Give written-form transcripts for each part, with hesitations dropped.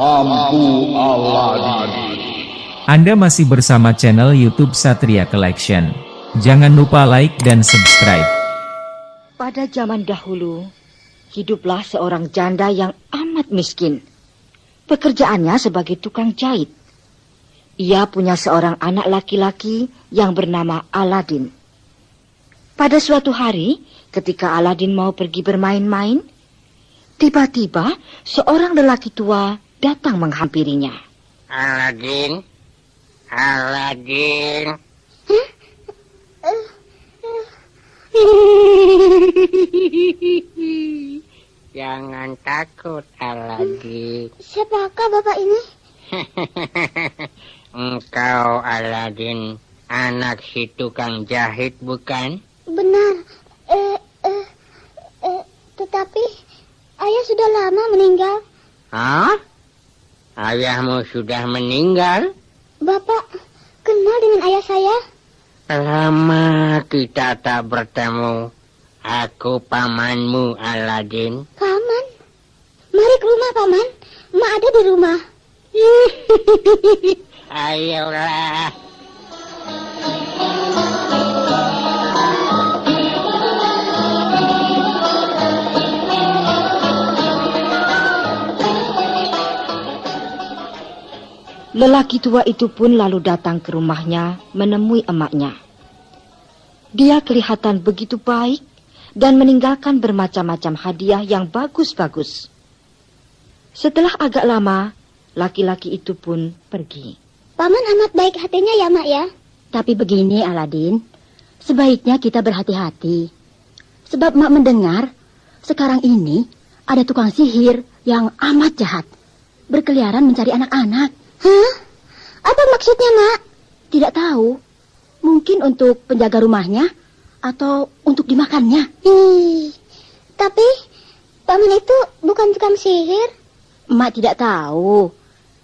Lampu Aladin. Anda masih bersama channel YouTube Satria Collection. Jangan lupa like dan subscribe. Pada zaman dahulu, hiduplah seorang janda yang amat miskin. Pekerjaannya sebagai tukang jahit. Ia punya seorang anak laki-laki yang bernama Aladin. Pada suatu hari, ketika Aladin mau pergi bermain-main, tiba-tiba seorang lelaki tua datang menghampirinya. Aladin, Aladin. Jangan takut, Aladin. Siapakah bapak ini? Engkau, Aladin, anak si tukang jahit, bukan? Benar. Tetapi ayah sudah lama meninggal. Hah? Ayahmu sudah meninggal? Bapak kenal dengan ayah saya? Lama kita tak bertemu. Aku pamanmu, Aladin. Paman? Mari ke rumah, Paman. Mak ada di rumah. Ayolah. Lelaki tua itu pun lalu datang ke rumahnya menemui emaknya. Dia kelihatan begitu baik dan meninggalkan bermacam-macam hadiah yang bagus-bagus. Setelah agak lama, laki-laki itu pun pergi. Paman amat baik hatinya ya, Mak ya. Tapi begini, Aladin, sebaiknya kita berhati-hati. Sebab Mak mendengar, sekarang ini ada tukang sihir yang amat jahat, berkeliaran mencari anak-anak. Hah? Apa maksudnya, Mak? Tidak tahu. Mungkin untuk penjaga rumahnya atau untuk dimakannya. Tapi Paman itu bukan tukang sihir. Mak tidak tahu.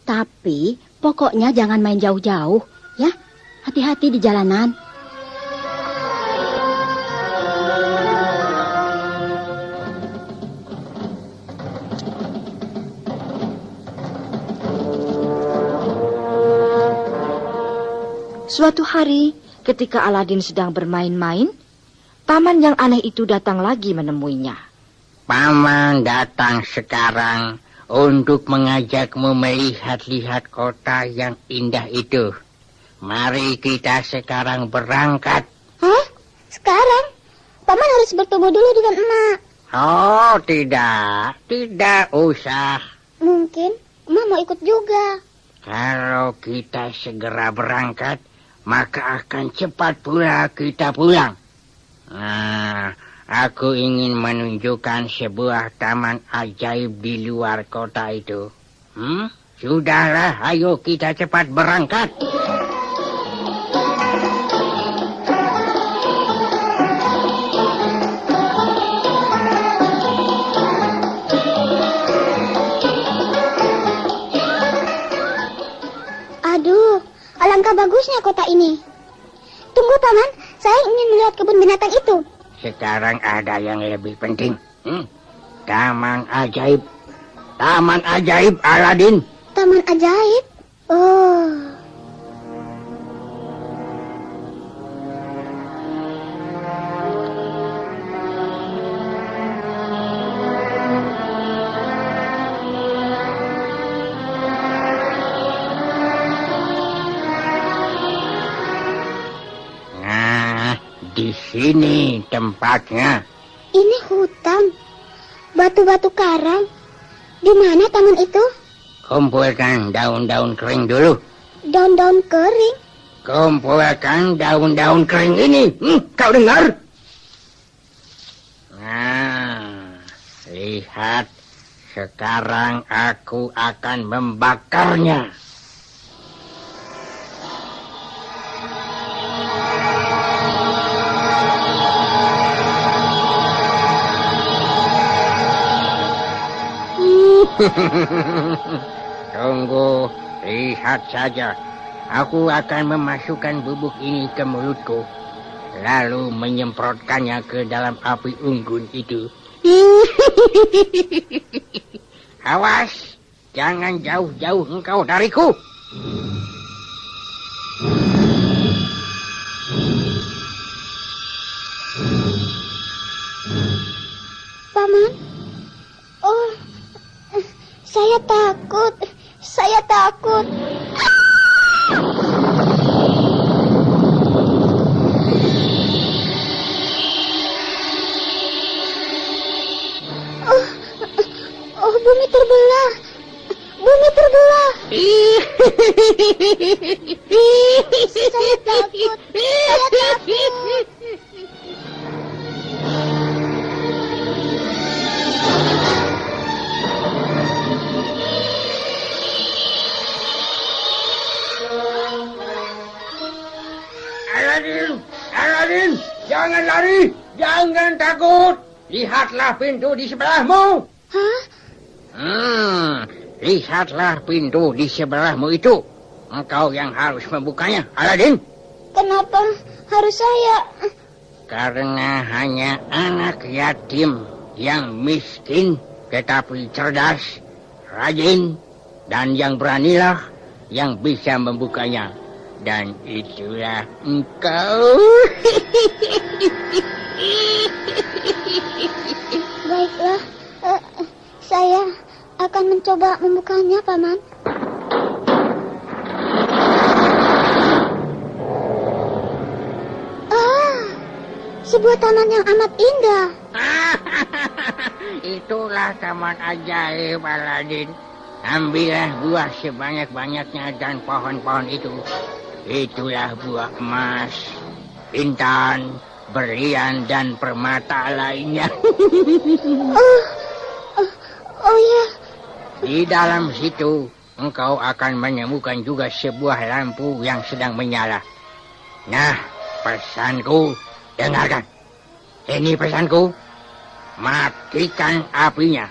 Tapi pokoknya jangan main jauh-jauh, ya. Hati-hati di jalanan. Suatu hari, ketika Aladin sedang bermain-main, paman yang aneh itu datang lagi menemuinya. Paman datang sekarang untuk mengajakmu melihat-lihat kota yang indah itu. Mari kita sekarang berangkat. Hah? Sekarang? Paman harus bertemu dulu dengan emak. Oh, tidak usah. Mungkin emak mau ikut juga. Kalau kita segera berangkat, maka akan cepat pula kita pulang. Nah, aku ingin menunjukkan sebuah taman ajaib di luar kota itu. Sudahlah, ayo kita cepat berangkat. Aduh, alangkah bagusnya kota ini. Tunggu, Paman, saya ingin melihat kebun binatang itu. Sekarang ada yang lebih penting. Taman ajaib. Taman ajaib, Aladin. Taman ajaib? Oh. Di sini tempatnya. Ini hutan. Batu-batu karang. Di mana taman itu? Kumpulkan daun-daun kering dulu. Daun-daun kering. Kumpulkan daun-daun kering ini. Kau dengar? Nah, lihat. Sekarang aku akan membakarnya. Tunggu, lihat saja. Aku akan memasukkan bubuk ini ke mulutku, lalu menyemprotkannya ke dalam api unggun itu. Awas, Jangan jauh-jauh engkau dariku. Paman? Oh, saya takut. Saya takut. Oh, bumi terbelah. Bumi terbelah. Saya takut. Saya takut. Aladin, jangan lari, jangan takut. Lihatlah pintu di sebelahmu. Hah? Lihatlah pintu di sebelahmu itu. Engkau yang harus membukanya, Aladin. Kenapa harus saya? Karena hanya anak yatim yang miskin tetapi cerdas, rajin, dan yang beranilah yang bisa membukanya. Dan itulah engkau. Baiklah, saya akan mencoba membukanya, Paman. Sebuah taman yang amat indah. Itulah taman ajaib, Aladin. Ambillah buah sebanyak-banyaknya dan pohon-pohon itu. Itulah buah emas, intan, berlian, dan permata lainnya. Oh ya. Di dalam situ, engkau akan menemukan juga sebuah lampu yang sedang menyala. Nah, pesanku, dengarkan. Ini pesanku, matikan apinya,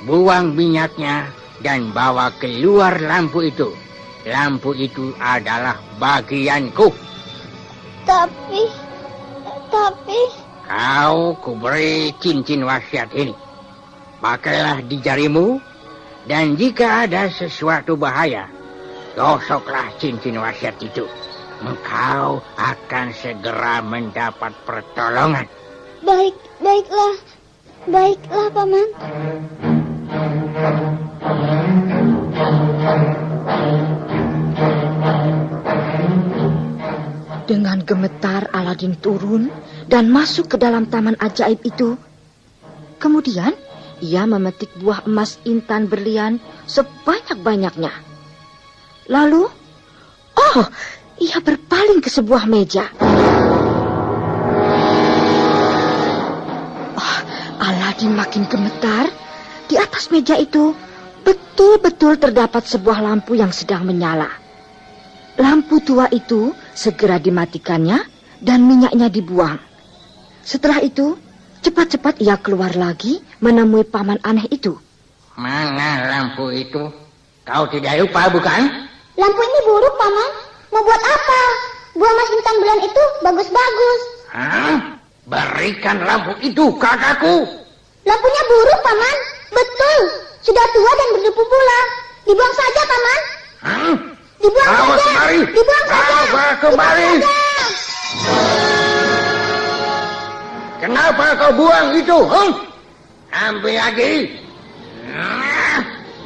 buang minyaknya, dan bawa keluar lampu itu. Lampu itu adalah bagianku. Tapi... Kau kuberi cincin wasiat ini. Pakailah di jarimu, dan jika ada sesuatu bahaya, gosoklah cincin wasiat itu. Engkau akan segera mendapat pertolongan. Baiklah, Paman. Dengan gemetar Aladin turun dan masuk ke dalam taman ajaib itu. Kemudian ia memetik buah emas intan berlian sebanyak-banyaknya. Lalu, ia berpaling ke sebuah meja. Aladin makin gemetar. Di atas meja itu betul-betul terdapat sebuah lampu yang sedang menyala. Lampu tua itu segera dimatikannya dan minyaknya dibuang. Setelah itu, cepat-cepat ia keluar lagi menemui paman aneh itu. Mana lampu itu? Kau tidak lupa, bukan? Lampu ini buruk, Paman. Mau buat apa? Buah emas intan berlian itu bagus-bagus. Hah? Berikan lampu itu kakakku. Lampunya buruk, Paman. Betul. Sudah tua dan berdebu pula. Dibuang saja, Paman. Hah? Dibuang Bawa saja. kemari. Dibuang saja. Bawa kemari. Dibuang saja. Kenapa kau buang itu? Ambil lagi.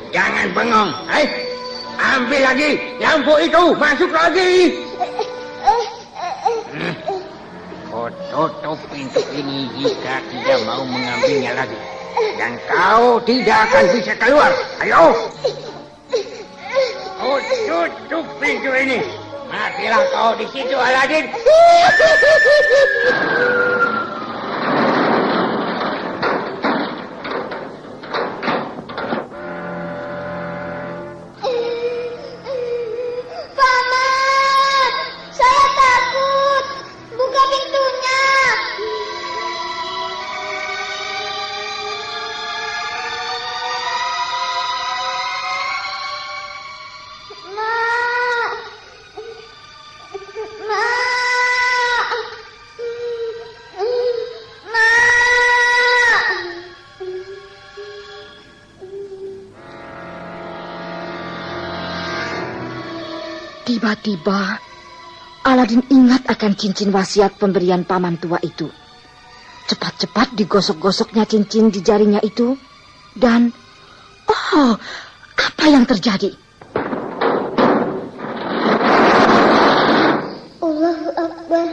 Jangan bengong. Ambil lagi. Lampu itu masuk lagi. Kau tutup pintu ini jika tidak mau mengambilnya lagi. Dan kau tidak akan bisa keluar. Ayo. Kau tutup pintu ini. Matilah kau di situ, Aladin. Paman, saya takut. Buka pintunya. Ma. Tiba-tiba, Aladin ingat akan cincin wasiat pemberian paman tua itu. Cepat-cepat digosok-gosoknya cincin di jarinya itu. Dan, apa yang terjadi? Allahu Akbar.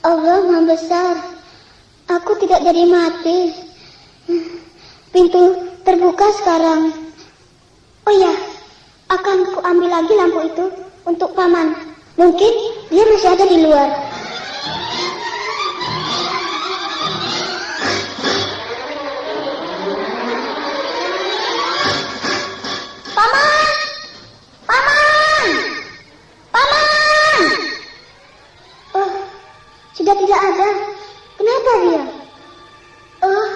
Allah Maha Besar. Aku tidak jadi mati. Pintu terbuka sekarang. Oh ya, akan ku ambil lagi lampu itu untuk paman. Mungkin dia masih ada di luar. Paman! Paman! Paman! Oh, sudah tidak ada. Kenapa dia? Oh,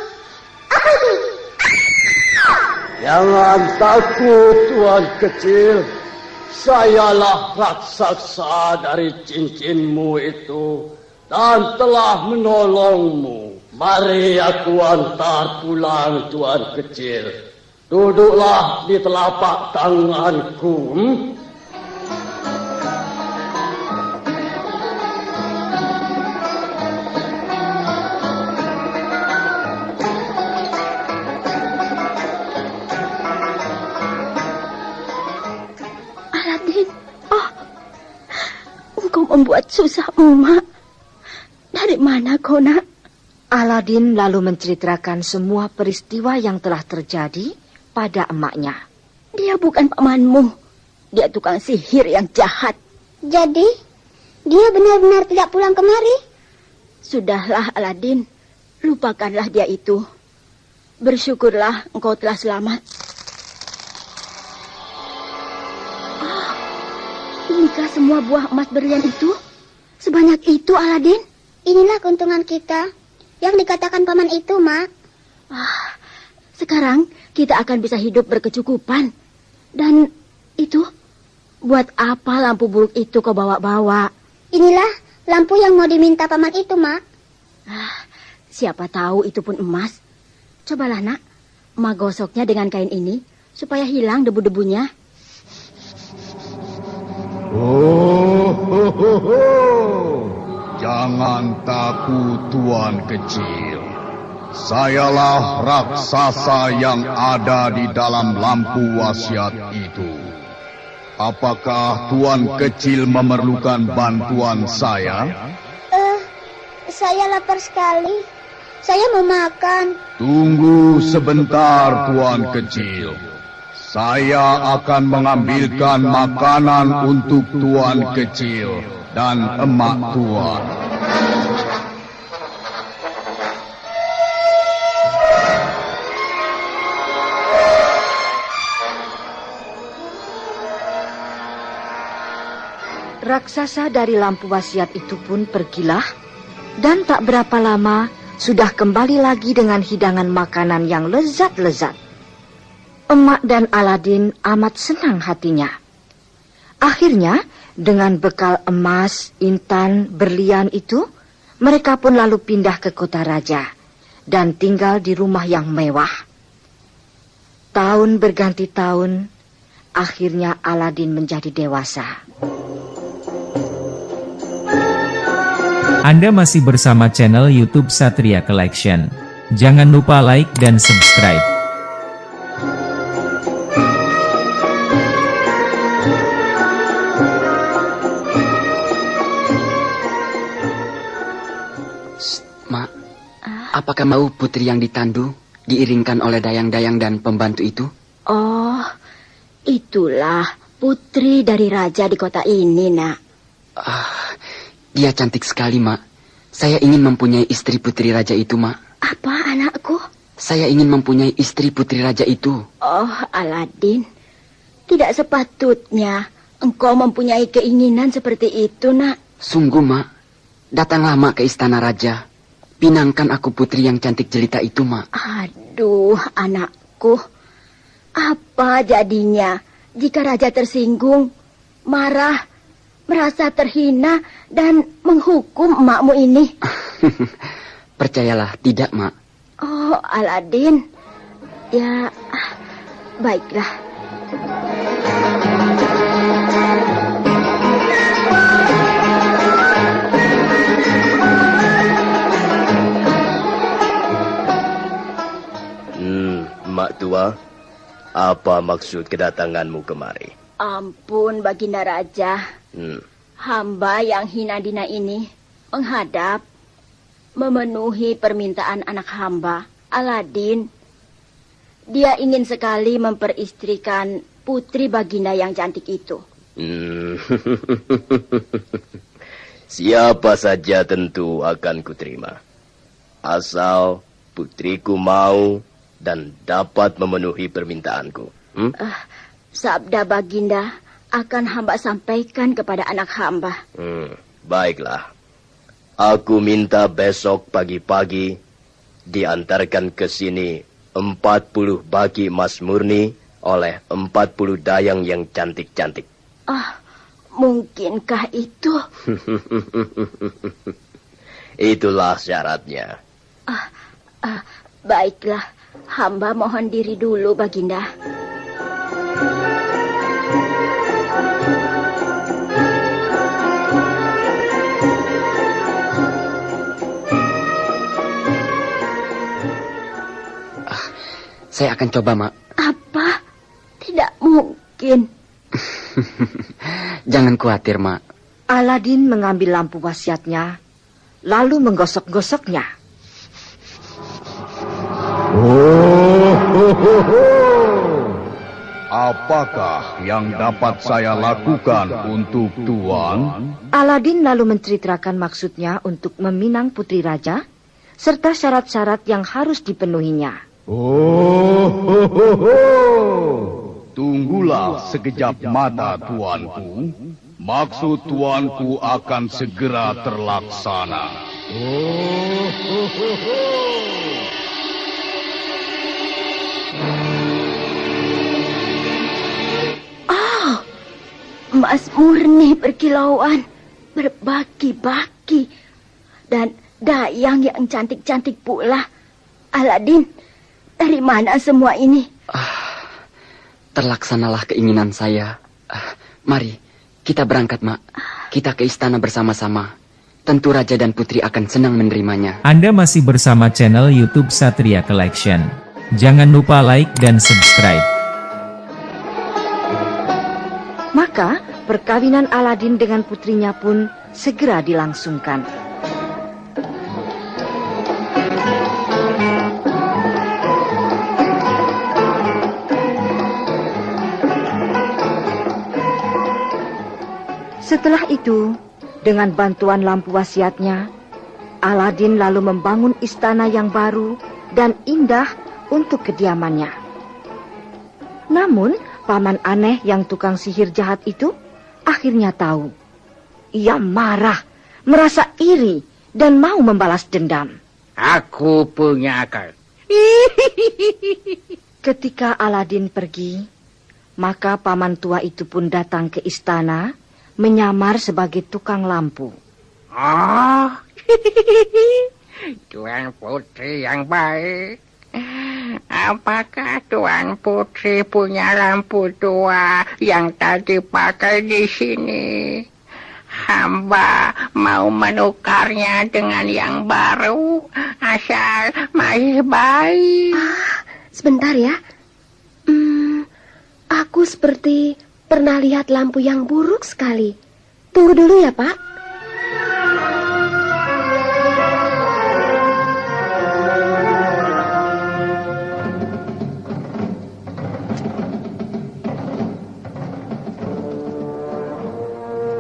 apa itu? Jangan takut, Tuan kecil. Sayalah raksasa dari cincinmu itu dan telah menolongmu. Mari aku antar pulang, Tuan kecil. Duduklah di telapak tanganku. Aladin, engkau membuat susahmu, Mak. Dari mana kau, Nak? Aladin lalu menceritakan semua peristiwa yang telah terjadi pada emaknya. Dia bukan pamanmu. Dia tukang sihir yang jahat. Jadi, dia benar-benar tidak pulang kemari? Sudahlah, Aladin. Lupakanlah dia itu. Bersyukurlah engkau telah selamat. Inikah semua buah emas berlian itu? Sebanyak itu, Aladin? Inilah keuntungan kita yang dikatakan paman itu, Mak. Sekarang kita akan bisa hidup berkecukupan. Dan itu, buat apa lampu buruk itu kau bawa-bawa? Inilah lampu yang mau diminta paman itu, Mak. Siapa tahu itu pun emas. Cobalah, Nak. Mak gosoknya dengan kain ini supaya hilang debu-debunya. Jangan takut, Tuan kecil. Sayalah raksasa yang ada di dalam lampu wasiat itu. Apakah Tuan kecil memerlukan bantuan saya? Saya lapar sekali. Saya mau makan. Tunggu sebentar, Tuan kecil. Saya akan mengambilkan makanan untuk Tuan kecil dan emak Tuan. Raksasa dari lampu wasiat itu pun pergilah, dan tak berapa lama sudah kembali lagi dengan hidangan makanan yang lezat-lezat. Emak dan Aladin amat senang hatinya. Akhirnya, dengan bekal emas, intan, berlian itu, mereka pun lalu pindah ke kota raja dan tinggal di rumah yang mewah. Tahun berganti tahun, akhirnya Aladin menjadi dewasa. Anda masih bersama channel YouTube Satria Collection. Jangan lupa like dan subscribe. Mak, apakah mau putri yang ditandu diiringkan oleh dayang-dayang dan pembantu itu? Oh, itulah putri dari raja di kota ini, Nak. Dia cantik sekali, Mak. Saya ingin mempunyai istri putri raja itu, Mak. Apa, anakku? Saya ingin mempunyai istri putri raja itu. Oh, Aladin, tidak sepatutnya engkau mempunyai keinginan seperti itu, Nak. Sungguh, Mak. Datanglah, Mak, ke istana raja. Pinangkan aku putri yang cantik jelita itu, Mak. Aduh, anakku. Apa jadinya jika raja tersinggung, marah, merasa terhina, dan menghukum emakmu ini? Percayalah, tidak, Mak. Oh, Aladin. Ya, baiklah. Mak Tua, apa maksud kedatanganmu kemari? Ampun, Baginda Raja. Hamba yang hina dina ini menghadap memenuhi permintaan anak hamba, Aladin. Dia ingin sekali memperistrikan putri Baginda yang cantik itu. Siapa saja tentu akan kuterima. Asal putriku mau dan dapat memenuhi permintaanku. Sabda Baginda akan hamba sampaikan kepada anak hamba. Baiklah. Aku minta besok pagi-pagi diantarkan ke sini 40 baki emas murni oleh 40 dayang yang cantik-cantik. Mungkinkah itu? Itulah syaratnya. Baiklah, hamba mohon diri dulu, Baginda. Saya akan coba, Mak. Apa? Tidak mungkin. Jangan khawatir, Mak. Aladin mengambil lampu wasiatnya, lalu menggosok-gosoknya. Apakah yang dapat saya lakukan untuk Tuan? Aladin lalu menceritakan maksudnya untuk meminang putri raja, serta syarat-syarat yang harus dipenuhinya. Tunggulah sekejap mata, tuanku. Maksud tuanku akan segera terlaksana. Emas murni berkilauan, berbaki-baki, dan dayang yang cantik-cantik pula. Aladin, dari mana semua ini? Terlaksanalah keinginan saya. Mari, kita berangkat, Mak. Kita ke istana bersama-sama. Tentu Raja dan Putri akan senang menerimanya. Anda masih bersama channel YouTube Satria Collection. Jangan lupa like dan subscribe. Maka, perkawinan Aladin dengan putrinya pun segera dilangsungkan. Setelah itu, dengan bantuan lampu wasiatnya, Aladin lalu membangun istana yang baru dan indah untuk kediamannya. Namun, paman aneh yang tukang sihir jahat itu akhirnya tahu. Ia marah, merasa iri, dan mau membalas dendam. Aku punya akal. Ketika Aladin pergi, maka paman tua itu pun datang ke istana, menyamar sebagai tukang lampu. Tuan Putri yang baik. Apakah Tuan Putri punya lampu tua yang tadi pakai di sini? Hamba mau menukarnya dengan yang baru, asal masih baik. Sebentar ya. Aku seperti pernah lihat lampu yang buruk sekali. Tunggu dulu ya, Pak.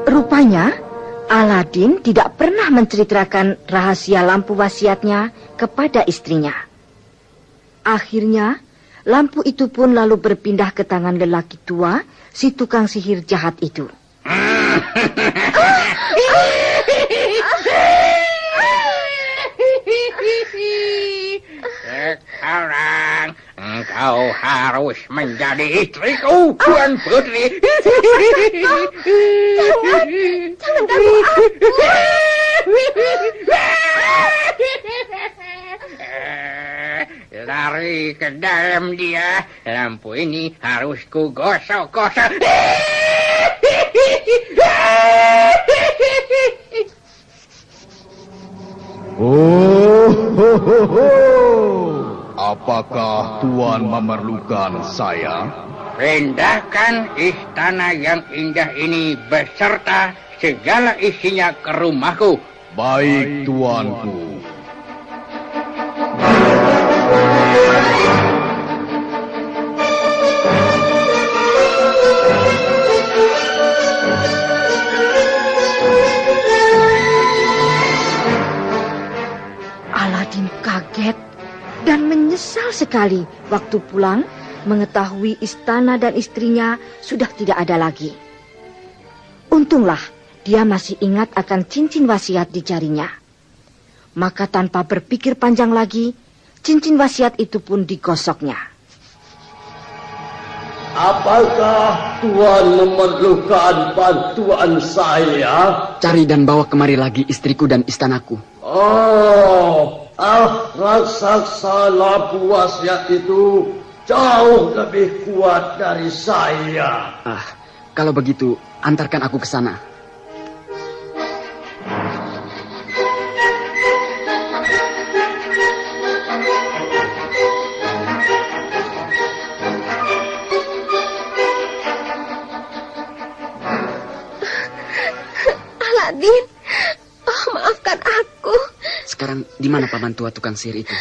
Rupanya, Aladin tidak pernah menceritakan rahasia lampu wasiatnya kepada istrinya. Akhirnya, lampu itu pun lalu berpindah ke tangan lelaki tua, si tukang sihir jahat itu. Sekarang engkau harus menjadi istriku, Tuan Putri. Jangan ganggu aku. Lari ke dalam dia. Lampu ini harus ku gosok-gosok. Apakah Tuan memerlukan saya? Pindahkan istana yang indah ini beserta segala isinya ke rumahku. Baik, tuanku. Aladin kaget dan menyesal sekali waktu pulang mengetahui istana dan istrinya sudah tidak ada lagi. Untunglah dia masih ingat akan cincin wasiat di jarinya. Maka tanpa berpikir panjang lagi, cincin wasiat itu pun digosoknya. Apakah Tuan memerlukan bantuan saya? Cari dan bawa kemari lagi istriku dan istanaku. Raksasa lampu wasiat itu jauh lebih kuat dari saya. Kalau begitu, antarkan aku ke sana. Aladin, maafkan aku. Sekarang di mana paman tua tukang sihir itu?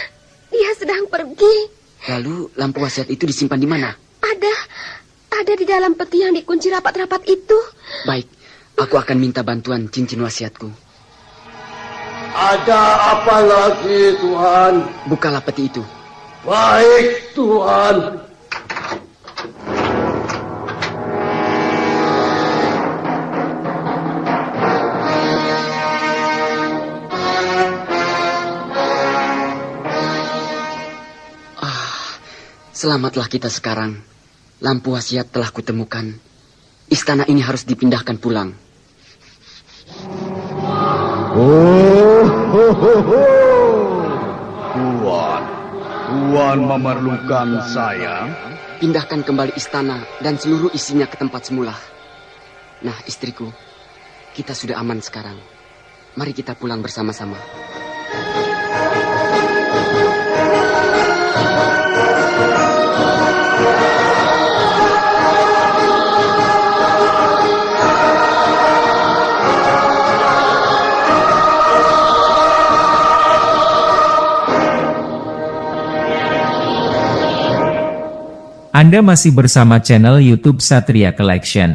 Dia sedang pergi. Lalu lampu wasiat itu disimpan di mana? Ada di dalam peti yang dikunci rapat-rapat itu. Baik, aku akan minta bantuan cincin wasiatku. Ada apa lagi, Tuhan? Bukalah peti itu. Baik, Tuhan. Selamatlah kita sekarang. Lampu wasiat telah kutemukan. Istana ini harus dipindahkan pulang. Tuan memerlukan saya? Pindahkan kembali istana dan seluruh isinya ke tempat semula. Nah, istriku, kita sudah aman sekarang. Mari kita pulang bersama-sama. Anda masih bersama channel YouTube Satria Collection.